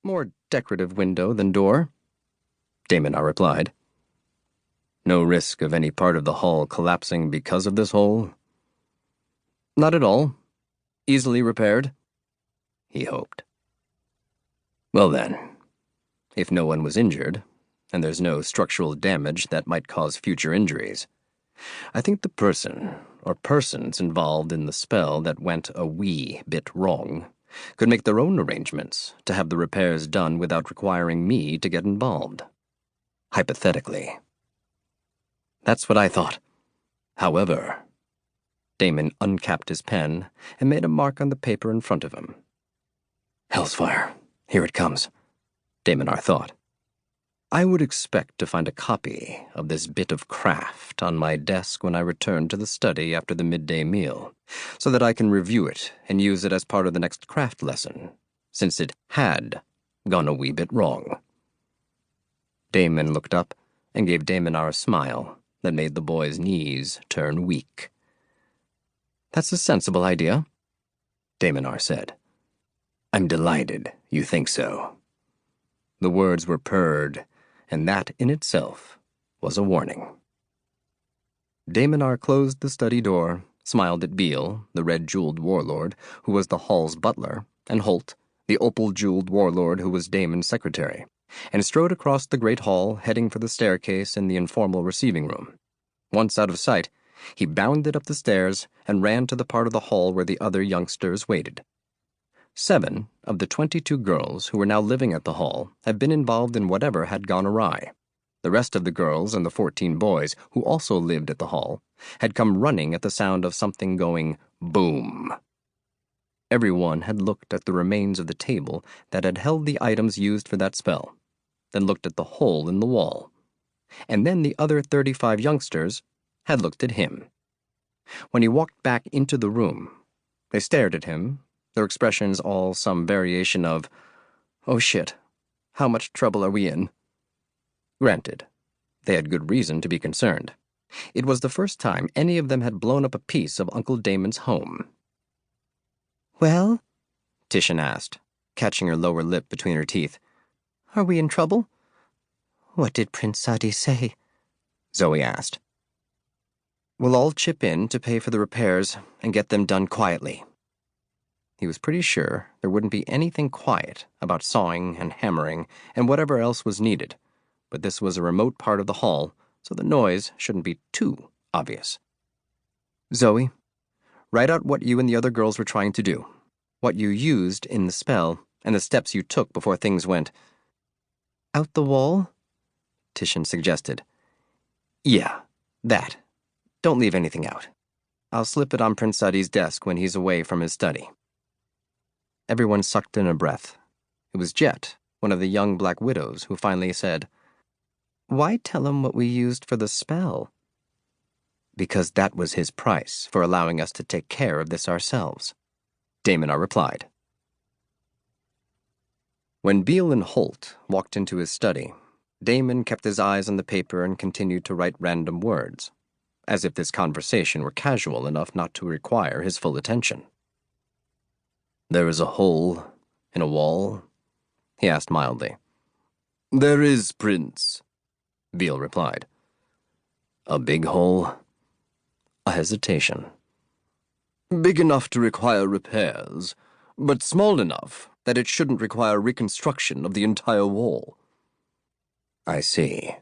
More decorative window than door, Daemonar replied. No risk of any part of the hall collapsing because of this hole? Not at all. Easily repaired, he hoped. Well then, if no one was injured, and there's no structural damage that might cause future injuries, I think the person, or persons involved in the spell that went a wee bit wrong, could make their own arrangements to have the repairs done without requiring me to get involved. Hypothetically. That's what I thought. However, Damon uncapped his pen and made a mark on the paper in front of him. Hellsfire, here it comes, Daemonar thought. I would expect to find a copy of this bit of craft on my desk when I return to the study after the midday meal, so that I can review it and use it as part of the next craft lesson, since it had gone a wee bit wrong. Damon looked up and gave Daemonar a smile that made the boy's knees turn weak. That's a sensible idea, Daemonar said. I'm delighted you think so. The words were purred, and that in itself was a warning. Daemonar closed the study door, smiled at Beale, the red-jeweled warlord, who was the hall's butler, and Holt, the opal-jeweled warlord who was Damon's secretary, and strode across the great hall, heading for the staircase in the informal receiving room. Once out of sight, he bounded up the stairs and ran to the part of the hall where the other youngsters waited. 7 of the 22 girls who were now living at the hall had been involved in whatever had gone awry. The rest of the girls and the 14 boys, who also lived at the hall, had come running at the sound of something going boom. Everyone had looked at the remains of the table that had held the items used for that spell, then looked at the hole in the wall. And then the other 35 youngsters had looked at him. When he walked back into the room, they stared at him, their expressions all some variation of, oh shit, how much trouble are we in? Granted, they had good reason to be concerned. It was the first time any of them had blown up a piece of Uncle Damon's home. Well? Titian asked, catching her lower lip between her teeth. Are we in trouble? What did Prince Sadi say? Zoey asked. We'll all chip in to pay for the repairs and get them done quietly. He was pretty sure there wouldn't be anything quiet about sawing and hammering and whatever else was needed, but this was a remote part of the hall, so the noise shouldn't be too obvious. Zoey, write out what you and the other girls were trying to do, what you used in the spell, and the steps you took before things went. Out the wall? Titian suggested. Yeah, that. Don't leave anything out. I'll slip it on Prince Sadi's desk when he's away from his study. Everyone sucked in a breath. It was Jet, one of the young Black Widows, who finally said, Why tell him what we used for the spell? Because that was his price for allowing us to take care of this ourselves, Daemonar replied. When Beale and Holt walked into his study, Damon kept his eyes on the paper and continued to write random words, as if this conversation were casual enough not to require his full attention. There is a hole in a wall? He asked mildly. There is, Prince, Beale replied. A big hole? A hesitation. Big enough to require repairs, but small enough that it shouldn't require reconstruction of the entire wall. I see.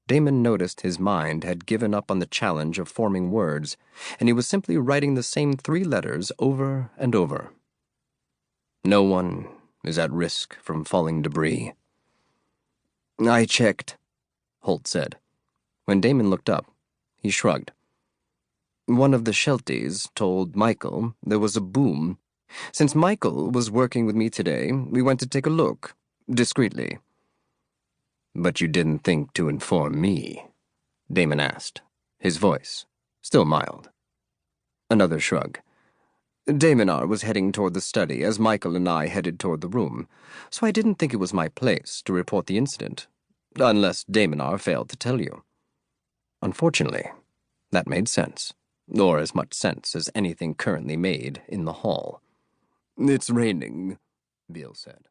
Damon noticed his mind had given up on the challenge of forming words, and he was simply writing the same 3 letters over and over. No one is at risk from falling debris. I checked, Holt said. When Damon looked up, he shrugged. One of the Shelties told Michael there was a boom. Since Michael was working with me today, we went to take a look, discreetly. But you didn't think to inform me, Damon asked, his voice still mild. Another shrug. Daemonar was heading toward the study as Michael and I headed toward the room, so I didn't think it was my place to report the incident, unless Daemonar failed to tell you. Unfortunately, that made sense, or as much sense as anything currently made in the hall. It's raining, Beale said.